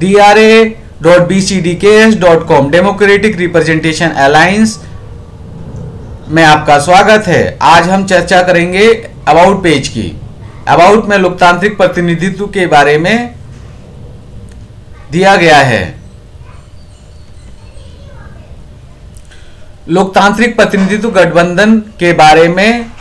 DRA.bcdks.com democratic representation alliance में आपका स्वागत है। आज हम चर्चा करेंगे अबाउट पेज की। अबाउट में लोकतांत्रिक प्रतिनिधित्व के बारे में दिया गया है। लोकतांत्रिक प्रतिनिधित्व गठबंधन के बारे में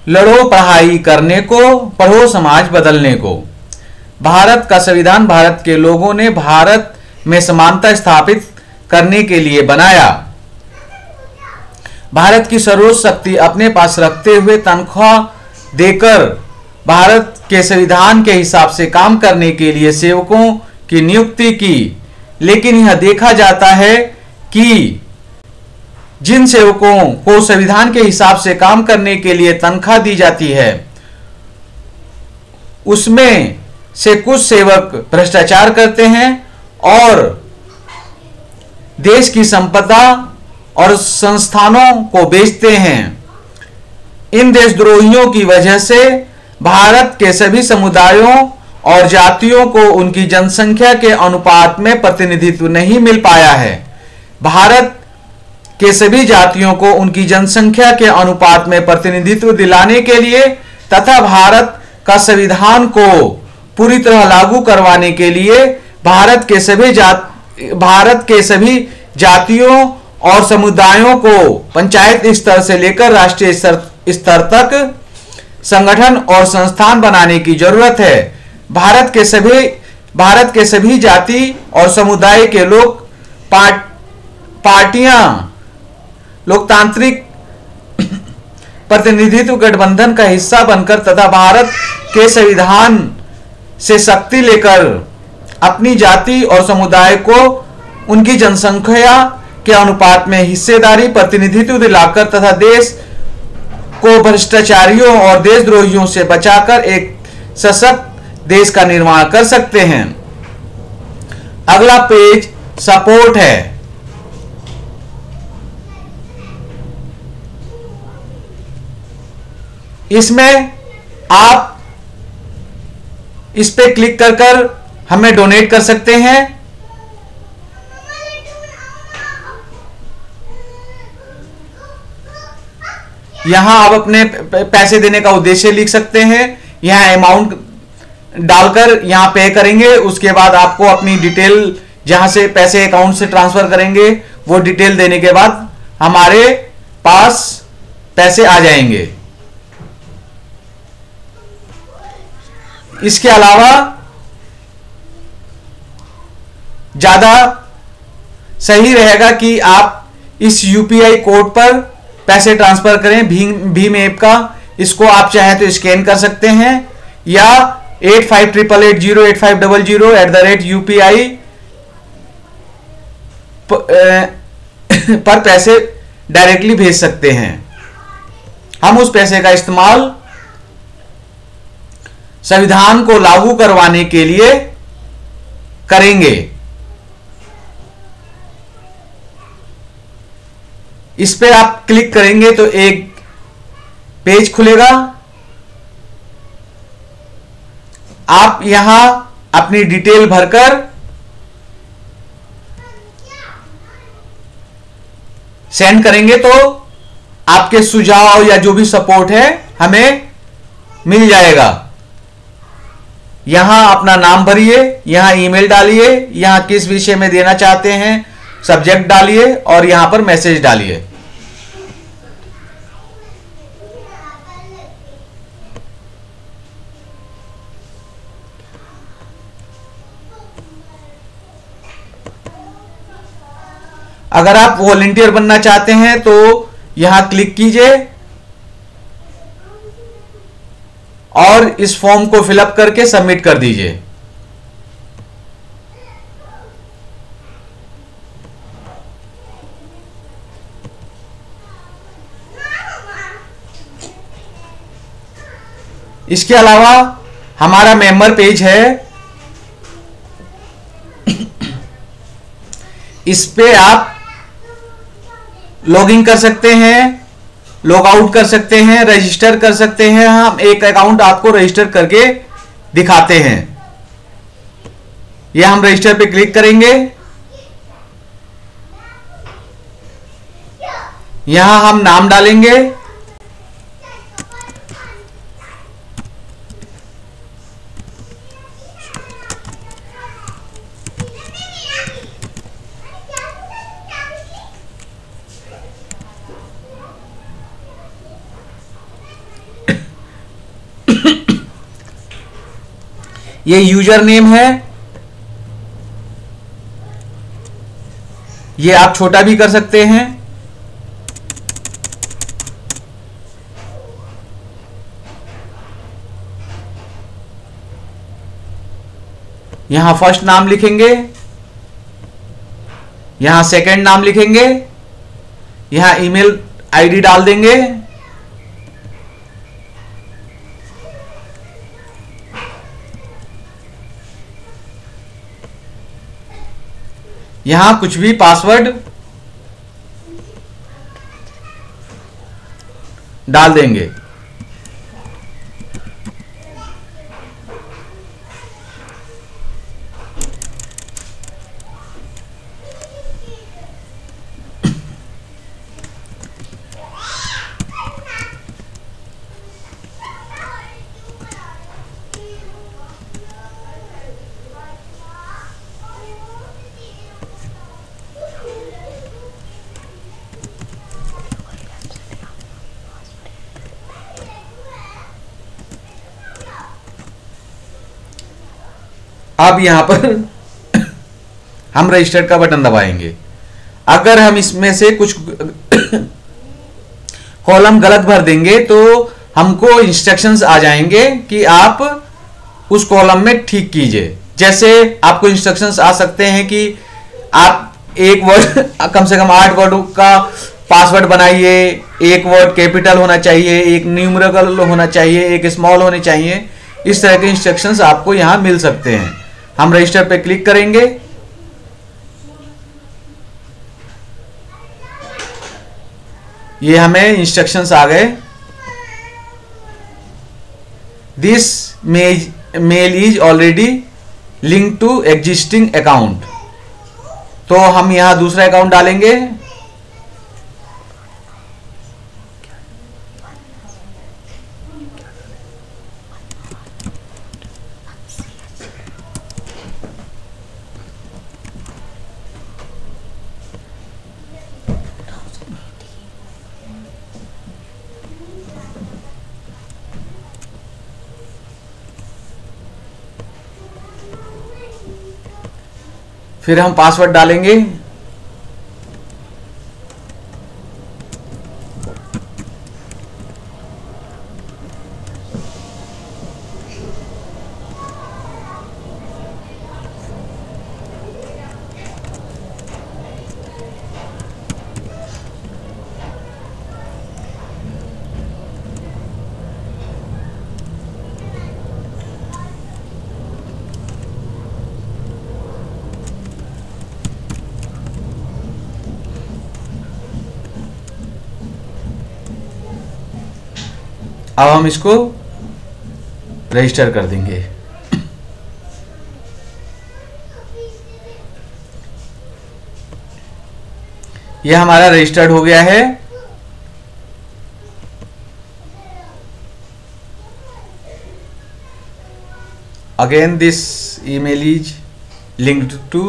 लड़ो पढ़ाई करने को, पढ़ो समाज बदलने को। भारत का संविधान भारत के लोगों ने भारत में समानता स्थापित करने के लिए बनाया। भारत की सर्वोच्च शक्ति अपने पास रखते हुए तनख्वाह देकर भारत के संविधान के हिसाब से काम करने के लिए सेवकों की नियुक्ति की। लेकिन यह देखा जाता है कि जिन सेवकों को संविधान के हिसाब से काम करने के लिए तनख्वाह दी जाती है, उसमें से कुछ सेवक भ्रष्टाचार करते हैं और देश की संपदा और संस्थानों को बेचते हैं। इन देशद्रोहियों की वजह से भारत के सभी समुदायों और जातियों को उनकी जनसंख्या के अनुपात में प्रतिनिधित्व नहीं मिल पाया है। भारत के सभी जातियों को उनकी जनसंख्या के अनुपात में प्रतिनिधित्व दिलाने के लिए तथा भारत का संविधान को पूरी तरह लागू करवाने के लिए भारत के सभी जातियों और समुदायों को पंचायत स्तर से लेकर राष्ट्रीय स्तर तक संगठन और संस्थान बनाने की जरूरत है। भारत के सभी जाति और समुदाय के लोग पार्टियां लोकतांत्रिक प्रतिनिधित्व गठबंधन का हिस्सा बनकर तथा भारत के संविधान से शक्ति लेकर अपनी जाति और समुदाय को उनकी जनसंख्या के अनुपात में हिस्सेदारी, प्रतिनिधित्व दिलाकर तथा देश को भ्रष्टाचारियों और देशद्रोहियों से बचाकर एक सशक्त देश का निर्माण कर सकते हैं। अगला पेज सपोर्ट है। इसमें आप इस पे क्लिक कर हमें डोनेट कर सकते हैं। यहां आप अपने पैसे देने का उद्देश्य लिख सकते हैं। यहां अमाउंट डालकर यहां पे करेंगे। उसके बाद आपको अपनी डिटेल, जहां से पैसे अकाउंट से ट्रांसफर करेंगे, वो डिटेल देने के बाद हमारे पास पैसे आ जाएंगे। इसके अलावा ज्यादा सही रहेगा कि आप इस यूपीआई कोड पर पैसे ट्रांसफर करें, भीम ऐप का। इसको आप चाहें तो स्कैन कर सकते हैं या 8588088500 पर पैसे डायरेक्टली भेज सकते हैं। हम उस पैसे का इस्तेमाल संविधान को लागू करवाने के लिए करेंगे। इस पे आप क्लिक करेंगे तो एक पेज खुलेगा। आप यहां अपनी डिटेल भरकर सेंड करेंगे तो आपके सुझाव या जो भी सपोर्ट है हमें मिल जाएगा। यहां अपना नाम भरिए, यहां ईमेल डालिए, यहां किस विषय में देना चाहते हैं सब्जेक्ट डालिए और यहां पर मैसेज डालिए। अगर आप वॉलंटियर बनना चाहते हैं तो यहां क्लिक कीजिए और इस फॉर्म को फिलअप करके सबमिट कर दीजिए। इसके अलावा हमारा मेंबर पेज है। इस पे आप लॉगिन कर सकते हैं, लॉग आउट कर सकते हैं, रजिस्टर कर सकते हैं। हम एक अकाउंट आपको रजिस्टर करके दिखाते हैं। यह हम रजिस्टर पे क्लिक करेंगे। यहां हम नाम डालेंगे। ये यूजर नेम है। ये आप छोटा भी कर सकते हैं। यहां फर्स्ट नाम लिखेंगे, यहां सेकंड नाम लिखेंगे, यहां ईमेल आईडी डाल देंगे। यहां कुछ भी पासवर्ड डाल देंगे। अब यहां पर हम रजिस्टर का बटन दबाएंगे। अगर हम इसमें से कुछ कॉलम गलत भर देंगे तो हमको इंस्ट्रक्शंस आ जाएंगे कि आप उस कॉलम में ठीक कीजिए। जैसे आपको इंस्ट्रक्शंस आ सकते हैं कि आप एक वर्ड कम से कम 8 वर्ड का पासवर्ड बनाइए, एक वर्ड कैपिटल होना चाहिए, एक न्यूमेरिकल होना चाहिए, एक स्मॉल होने चाहिए। इस तरह के इंस्ट्रक्शंस आपको यहां मिल सकते हैं। हम रजिस्टर पे क्लिक करेंगे। ये हमें इंस्ट्रक्शंस आ गए। This mail is already link to existing account. तो हम यहां दूसरा अकाउंट डालेंगे। फिर हम पासवर्ड डालेंगे। अब हम इसको रजिस्टर कर देंगे। यह हमारा रजिस्टर्ड हो गया है। Again this email is linked to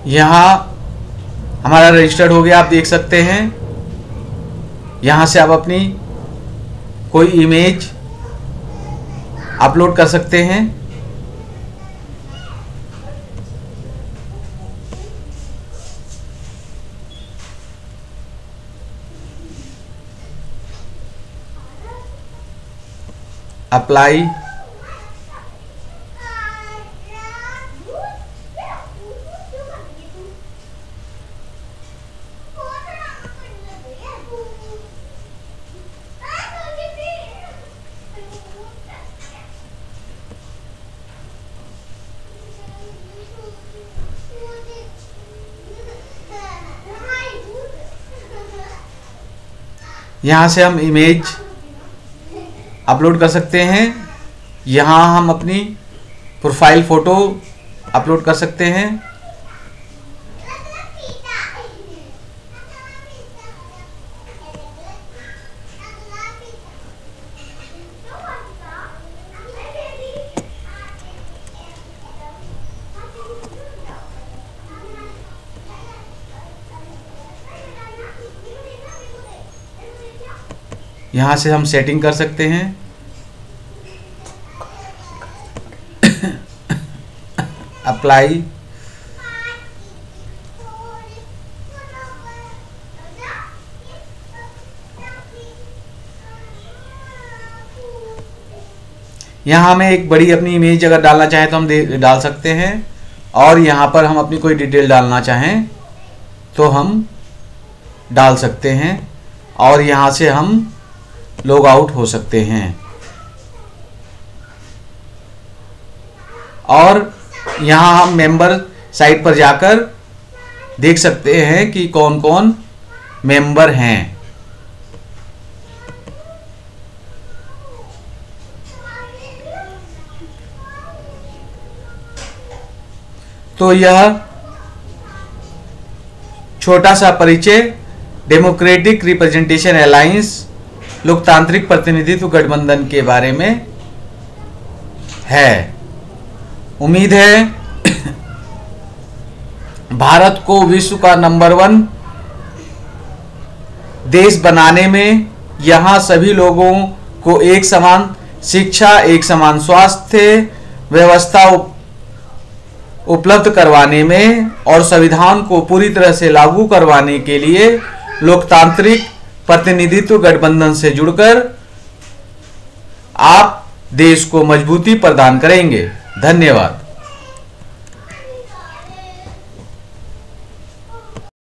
यहाँ हमारा रजिस्टर्ड हो गया, आप देख सकते हैं। यहाँ से आप अपनी कोई इमेज अपलोड कर सकते हैं। अप्लाई, यहाँ से हम इमेज अपलोड कर सकते हैं। यहाँ हम अपनी प्रोफाइल फ़ोटो अपलोड कर सकते हैं। यहाँ से हम सेटिंग कर सकते हैं। अप्लाई, यहाँ हमें एक बड़ी अपनी इमेज अगर डालना चाहें तो हम डाल सकते हैं, और यहाँ पर हम अपनी कोई डिटेल डालना चाहें तो हम डाल सकते हैं, और यहाँ से हम लॉग आउट हो सकते हैं। और यहाँ हम मेंबर साइट पर जाकर देख सकते हैं कि कौन कौन मेंबर हैं। तो यह छोटा सा परिचय डेमोक्रेटिक रिप्रेजेंटेशन अलायंस लोकतांत्रिक प्रतिनिधित्व गठबंधन के बारे में है। उम्मीद है भारत को विश्व का नंबर 1 देश बनाने में यहाँ सभी लोगों को एक समान शिक्षा, एक समान स्वास्थ्य व्यवस्था उपलब्ध करवाने में और संविधान को पूरी तरह से लागू करवाने के लिए लोकतांत्रिक प्रतिनिधित्व गठबंधन से जुड़कर आप देश को मजबूती प्रदान करेंगे। धन्यवाद।